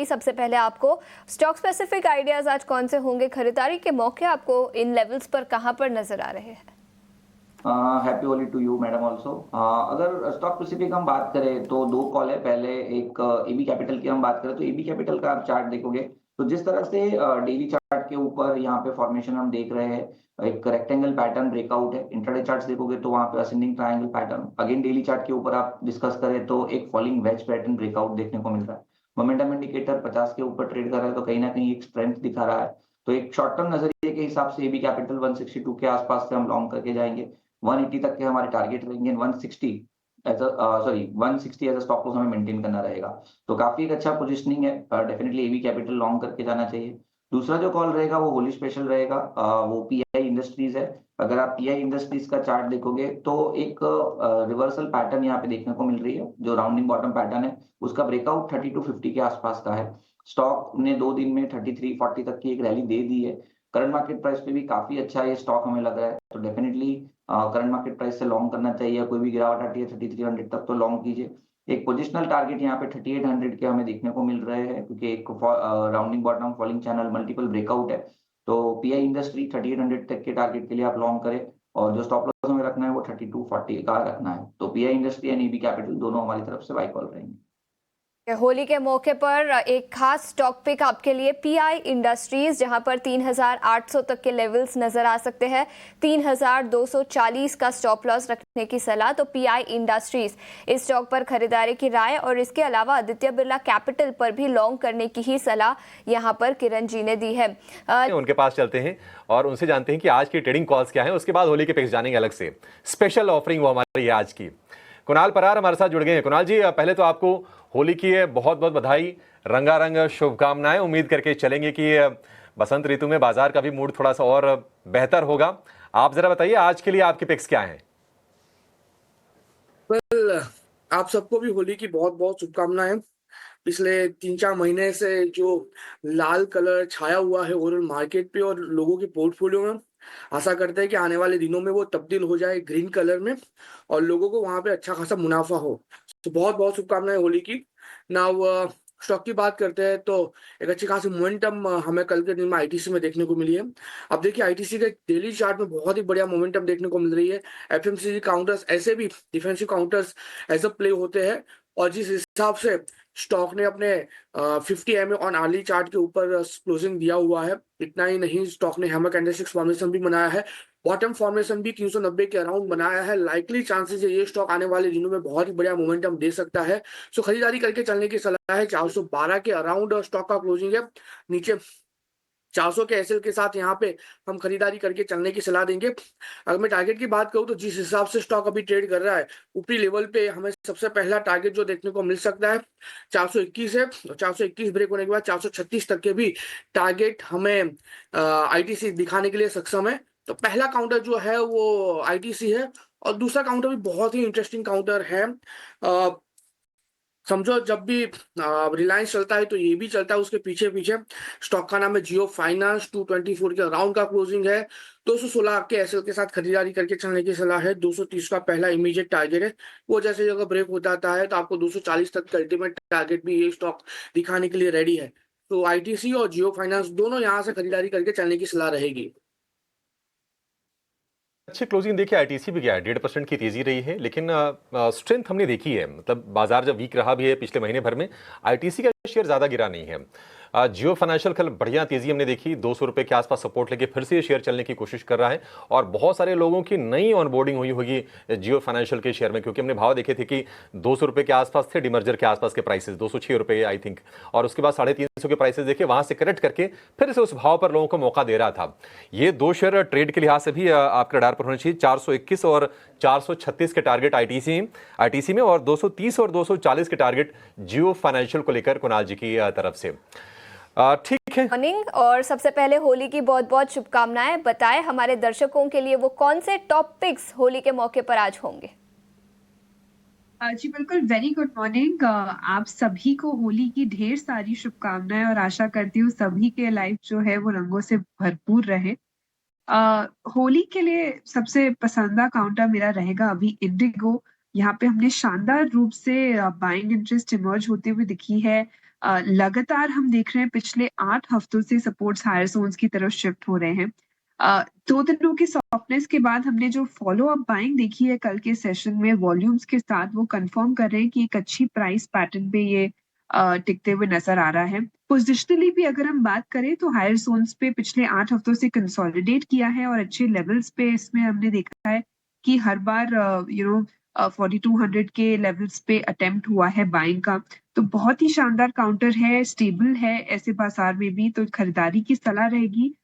सबसे पहले आपको स्टॉक स्पेसिफिक आइडियाज आज कौन से होंगे, खरीदारी के मौके आपको इन लेवल्स पर कहां पर नजर आ रहे हैं? Happy Holi to you madam also. अगर स्टॉक स्पेसिफिक हम बात करें तो दो कॉल है। पहले एक एबी कैपिटल की हम बात करें तो एबी कैपिटल का आप चार्ट देखोगे तो जिस तरह से डेली चार्ट के ऊपर यहाँ पे फॉर्मेशन हम देख रहे हैं, एक रेक्टेंगल पैटर्न ब्रेकआउट है। इंट्राडे चार्ट्स देखोगे तो वहाँ पे ascending triangle pattern, again daily chart के ऊपर आप डिस्कस करें तो एक फॉलिंग वेज पैटर्न ब्रेकआउट देखने को मिल रहा है। मोमेंटम इंडिकेटर 50 के ऊपर ट्रेड कर रहा है तो कहीं ना कहीं एक स्ट्रेंथ दिखा रहा है। तो एक शॉर्ट टर्म नजरिए के हिसाब से एबी कैपिटल 162 के आसपास से हम लॉन्ग करके जाएंगे। 180 तक के हमारे टारगेट रहेंगे। 160 as sorry 160 as a stop loss हमें मेंटेन करना रहेगा। तो काफी एक अच्छा पोजीशनिंग है, डेफिनेटली एबी कैपिटल लॉन्ग करके जाना चाहिए। दूसरा जो कॉल रहेगा वो होली स्पेशल रहेगा, वो पीआई इंडस्ट्रीज है। अगर आप पीआई इंडस्ट्रीज का चार्ट देखोगे तो एक रिवर्सल पैटर्न यहाँ पे देखने को मिल रही है। जो राउंडिंग बॉटम पैटर्न है उसका ब्रेकआउट 3250 के आसपास का है। स्टॉक ने 2 दिन में 3340 तक की एक रैली दे दी है। करंट मार्केट प्राइस पे भी काफी अच्छा ये स्टॉक हमें लग रहा है, तो डेफिनेटली करंट मार्केट प्राइस से लॉन्ग करना चाहिए। कोई भी गिरावट आती है 3300 तक तो लॉन्ग कीजिए। एक पोजिशनल टारगेट यहाँ पे 3800 के हमें देखने को मिल रहे हैं, क्योंकि एक rounding bottom falling channel multiple breakout है। तो पीआई इंडस्ट्री 3800 तक के टारगेट के लिए आप लॉन्ग करें, और जो स्टॉप लॉस हमें रखना है वो 3240 का रखना है। तो pi industry and EB capital दोनों हमारी तरफ से बाई कॉल रहेंगे। होली के मौके पर एक खास स्टॉक पिक आपके लिए पीआई इंडस्ट्रीज, जहां पर 3800 तक के लेवल्स नजर आ सकते हैं। 3240 का स्टॉप लॉस रखने की सलाह। तो पीआई इंडस्ट्रीज इस स्टॉक पर खरीदारी की राय, और इसके अलावा आदित्य बिरला कैपिटल पर भी लॉन्ग करने की ही सलाह यहां पर किरण जी ने दी है। उनके पास चलते हैं और उनसे जानते हैं कि आज की ट्रेडिंग कॉल्स क्या है। उसके बाद होली के पिक्स जानेंगे अलग से। स्पेशल ऑफरिंग वो हमारी है आज की। कुणाल परार हमारे साथ जुड़ गए हैं। कुणाल जी, पहले तो आपको होली की बहुत बहुत बधाई, रंगारंग शुभकामनाएं। उम्मीद करके चलेंगे कि बसंत ऋतु में बाजार का भी मूड थोड़ा सा और बेहतर होगा। आप जरा बताइए आज के लिए आपके पिक्स क्या हैं? आप सबको भी होली की बहुत बहुत शुभकामनाएं। पिछले 3-4 महीने से जो लाल कलर छाया हुआ है ओवरऑल मार्केट पे और लोगों के पोर्टफोलियो में, आशा करते हैं कि आने वाले दिनों में वो तब्दील हो जाए ग्रीन कलर में और लोगों को वहां पे अच्छा खासा मुनाफा हो। तो बहुत बहुत शुभकामनाएं होली की। नाउ स्टॉक की बात करते हैं तो एक अच्छी खासी मोमेंटम हमें कल के दिन में आईटीसी में देखने को मिली है। अब देखिए आईटीसी के डेली चार्ट में बहुत ही बढ़िया मोमेंटम देखने को मिल रही है। एफएमसीजी काउंटर्स ऐसे भी defensive counters as a play होते हैं, और जिस हिसाब से स्टॉक ने अपने 50 एमए ऑन अर्ली चार्ट के ऊपर क्लोजिंग दिया हुआ है, इतना ही नहीं स्टॉक ने हैमर कैंडलस्टिक्स फॉर्मेशन भी बनाया है, बॉटम फॉर्मेशन भी 390 के अराउंड बनाया है। लाइकली चांसेस है ये स्टॉक आने वाले दिनों में बहुत ही बढ़िया मोमेंटम दे सकता है। सो खरीदारी करके चलने की सलाह है। 412 के अराउंड स्टॉक का क्लोजिंग है। नीचे 400 के एसएल के साथ यहाँ पे हम खरीदारी करके चलने की सलाह देंगे। अगर मैं टारगेट की बात करूँ तो जिस हिसाब से स्टॉक अभी ट्रेड कर रहा है, ऊपरी लेवल पे हमें सबसे पहला टारगेट जो देखने को मिल सकता है 421 है। 421 ब्रेक होने के बाद 436 तक के भी टारगेट हमें आईटीसी दिखाने के लिए सक्षम है। तो पहला काउंटर जो है वो आईटीसी है, और दूसरा काउंटर भी बहुत ही इंटरेस्टिंग काउंटर है। समझो जब भी रिलायंस चलता है तो ये भी चलता है उसके पीछे पीछे। स्टॉक का नाम है जियो फाइनेंस। 224 के राउंड का क्लोजिंग है। 216 के एसएल के साथ खरीदारी करके चलने की सलाह है। 230 का पहला इमीडिएट टारगेट है, वो जैसे जगह ब्रेक हो जाता है तो आपको 240 तक का अल्टीमेट टारगेट भी ये स्टॉक दिखाने के लिए रेडी है। तो आईटीसी और जियो फाइनेंस दोनों यहाँ से खरीदारी करके चलने की सलाह रहेगी। अच्छी क्लोजिंग देखिए आईटीसी भी गया है, 1.5% की तेजी रही है, लेकिन स्ट्रेंथ हमने देखी है। मतलब बाजार जब वीक रहा भी है पिछले महीने भर में, आईटीसी का शेयर ज्यादा गिरा नहीं है। जियो फाइनेंशियल कल बढ़िया तेजी हमने देखी, 200 रुपए के आसपास सपोर्ट लेके फिर से ये शेयर चलने की कोशिश कर रहा है, और बहुत सारे लोगों की नई ऑनबोर्डिंग हुई होगी जियो फाइनेंशियल के शेयर में, क्योंकि हमने भाव देखे थे कि 200 रुपए के आसपास थे डिमर्जर के आसपास के प्राइसेस, 206 रुपए आई थिंक, और उसके बाद 350 के प्राइसेस देखे, वहां से करेक्ट करके फिर से उस भाव पर लोगों को मौका दे रहा था। ये दो शेयर ट्रेड के लिहाज से भी आपके रडार पर होने चाहिए। 421 और 436 के टारगेट आईटीसी में, और 230 और 240 के टारगेट जियो फाइनेंशियल को लेकर कुणाल जी की तरफ से। ठीक है। मॉर्निंग, और सबसे पहले होली की बहुत बहुत शुभकामनाएं। बताएं हमारे दर्शकों के लिए वो कौन से टॉप पिक्स होली के मौके पर आज होंगे? जी बिल्कुल, वेरी गुड मॉर्निंग। आप सभी को होली की ढेर सारी शुभकामनाएं, और आशा करती हूँ सभी के लाइफ जो है वो रंगों से भरपूर रहे। होली के लिए सबसे पसंदीदा काउंटर मेरा रहेगा अभी इंडिगो। यहाँ पे हमने शानदार रूप से बाइंग इंटरेस्ट इमर्ज होते हुए दिखी है। लगातार हम देख रहे हैं पिछले 8 हफ्तों से सपोर्ट्स हायर जोन्स की तरफ शिफ्ट हो रहे हैं। 2 दिनों की सॉफ्टनेस के बाद हमने जो फॉलो अप बाइंग देखी है कल के सेशन में वॉल्यूम्स के साथ, वो कंफर्म कर रहे हैं कि एक अच्छी प्राइस पैटर्न पे ये टिकते हुए नजर आ रहा है। पोजिशनली भी अगर हम बात करें तो हायर जोन्स पे पिछले 8 हफ्तों से कंसोलिडेट किया है और अच्छे लेवल्स पे इसमें हमने देखा है कि हर बार 4200 के लेवल्स पे अटेम्प्ट हुआ है बाइंग का। तो बहुत ही शानदार काउंटर है, स्टेबल है ऐसे बाजार में भी, तो खरीदारी की सलाह रहेगी।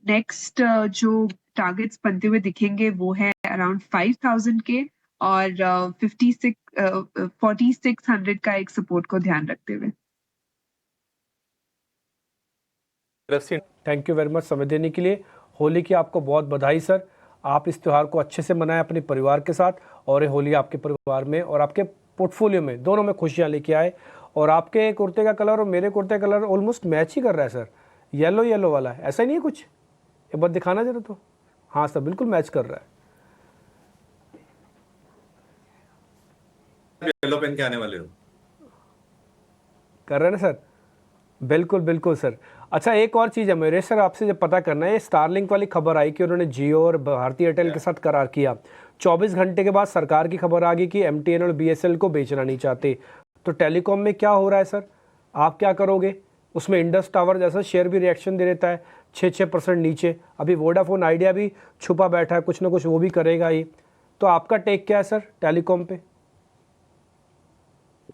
नेक्स्ट जो टारगेट्स बनते हुए दिखेंगे वो है अराउंड 5000 के और 4600 का एक सपोर्ट को ध्यान रखते हुए। थैंक यू वेरी मच समय देने के लिए। होली की आपको बहुत बधाई सर। आप इस त्यौहार को अच्छे से मनाएं अपने परिवार के साथ, और ये होली आपके परिवार में और आपके पोर्टफोलियो में दोनों में खुशियां लेके आए। और आपके कुर्ते का कलर और मेरे कुर्ते का कलर ऑलमोस्ट मैच ही कर रहा है सर, येलो येलो वाला है, ऐसा ही नहीं है कुछ? एक बार दिखाना जरा तो। हाँ सर, बिल्कुल मैच कर रहा है। येलो पेन के आने वाले हो? कर रहे हैं ना सर? बिल्कुल बिल्कुल सर। अच्छा, एक और चीज़ है मेरे सर, आपसे जब पता करना है, ये स्टारलिंक वाली खबर आई कि उन्होंने जियो और भारती एयरटेल के साथ करार किया। 24 घंटे के बाद सरकार की खबर आ गई कि MTN और BSNL को बेचना नहीं चाहते। तो टेलीकॉम में क्या हो रहा है सर, आप क्या करोगे? उसमें इंडस टावर जैसा शेयर भी रिएक्शन दे देता है 6% नीचे। अभी वोडाफोन आइडिया भी छुपा बैठा है, कुछ ना कुछ वो भी करेगा ही। तो आपका टेक क्या है सर टेलीकॉम पे?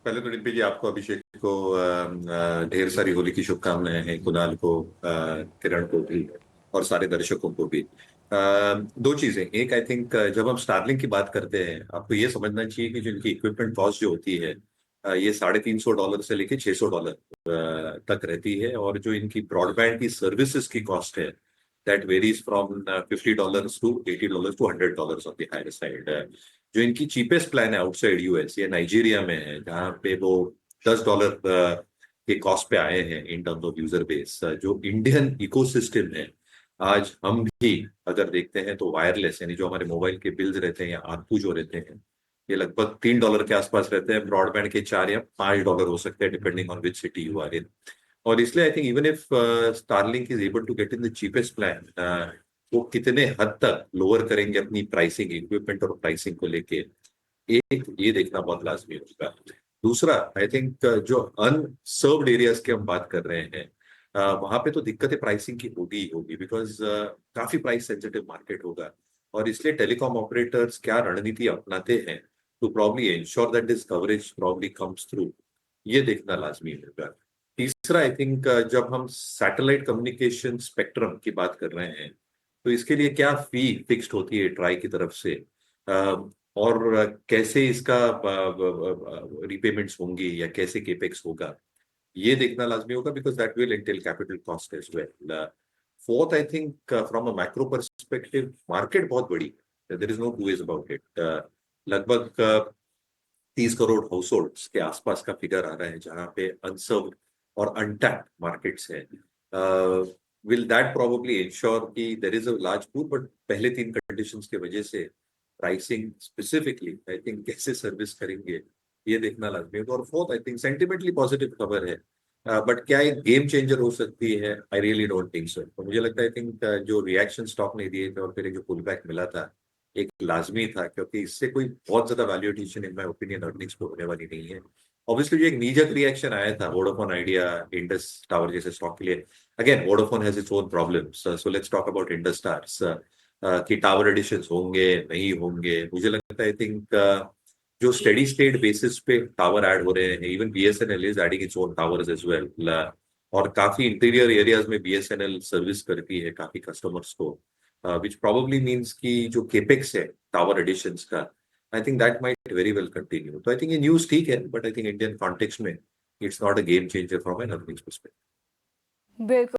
पहले तो डिम्पी जी, आपको अभिषेक को ढेर सारी होली की शुभकामनाएं हैं, कुणाल को, किरण को भी, और सारे दर्शकों को भी। दो चीजें, एक आई थिंक जब हम स्टारलिंक की बात करते हैं, आपको ये समझना चाहिए कि जो इनकी इक्विपमेंट कॉस्ट जो होती है ये $350 से लेके $600 तक रहती है, और जो इनकी ब्रॉडबैंड की सर्विसेज की कॉस्ट है that varies from $50 to $80 to $100 on the higher side. जो इनकी चीपेस्ट प्लान है आउटसाइड US या नाइजीरिया में है, जहाँ पे वो $10 के कॉस्ट पे आए हैं in terms of user base. जो इंडियन इकोसिस्टम है, आज हम भी अगर देखते हैं तो वायरलेस, यानी जो हमारे मोबाइल के बिल्स रहते हैं या आरपू जो रहते हैं, ये लगभग $3 के आसपास रहते हैं। ब्रॉडबैंड के $4 या $5 हो सकते हैं depending on which city you are in. और इसलिए I think even if Starlink is able to get in the cheapest plan, वो कितने हद तक लोअर करेंगे अपनी प्राइसिंग, इक्विपमेंट और प्राइसिंग को लेके, एक ये देखना बहुत लाजमी होगा। दूसरा, आई थिंक जो अनसर्व्ड एरियाज की हम बात कर रहे हैं, वहां पे तो दिक्कतें प्राइसिंग की होगी ही होगी, बिकॉज काफी प्राइस सेंसिटिव मार्केट होगा। और इसलिए टेलीकॉम ऑपरेटर्स क्या रणनीति अपनाते हैं to probably ensure that this coverage probably comes through, ये देखना लाजमी होगा। तीसरा, आई थिंक जब हम सैटेलाइट कम्युनिकेशन स्पेक्ट्रम की बात कर रहे हैं, तो इसके लिए क्या फी फिक्स्ड होती है ट्राई की तरफ से, और कैसे इसका रिपेमेंट्स होंगी या कैसे केपेक्स होगा, ये देखना लाजमी होगा, because that will entail capital cost as well. Fourth, I think from a macro perspective, market बहुत बड़ी, there is no two ways about it. लगभग 30 करोड़ हाउस होल्ड्स के आसपास का फिगर आ रहा है जहां पे अनसर्व्ड और अनटैप्ड मार्केट्स है। विल दैट प्रोबेबली इंश्योर कि there is a large pool, but पहले 3 कंडीशंस के वजह से प्राइसिंग स्पेसिफिकली आई थिंक कैसे सर्विस करेंगे, ये देखना लाजमी है। और fourth, I think sentimentally positive खबर है, बट क्या एक गेम चेंजर हो सकती है? I really don't think so. तो मुझे लगता है, आई थिंक जो रिएक्शन स्टॉक ने दिए थे और फिर जो पुल बैक मिला था, एक लाजमी था, क्योंकि इससे कोई बहुत ज्यादा value addition in my opinion earnings पे होने वाली नहीं है। ऑब्वियसली जो एक नीजक रिएक्शन आया था वोडाफोन आइडिया, इंडस टावर जैसे स्टॉक के लिए, again Vodafone has its own problems, so let's talk about Indus towers कि टावर एडिशंस होंगे नहीं होंगे। मुझे लगता है आई थिंक जो स्टेडी स्टेट बेसिस पे टावर ऐड हो रहे हैं, even BSNL is adding its own towers as well, और काफी इंटीरियर एरियाज में BSNL सर्विस करती है काफी कस्टमर्स को, which probably means कि जो केपेक्स है टावर एडिशंस का, I think that might very well continue. तो आई थिंक ये न्यूज ठीक है, but I think Indian context में it's not a game changer from an earnings perspective. बिल्कुल।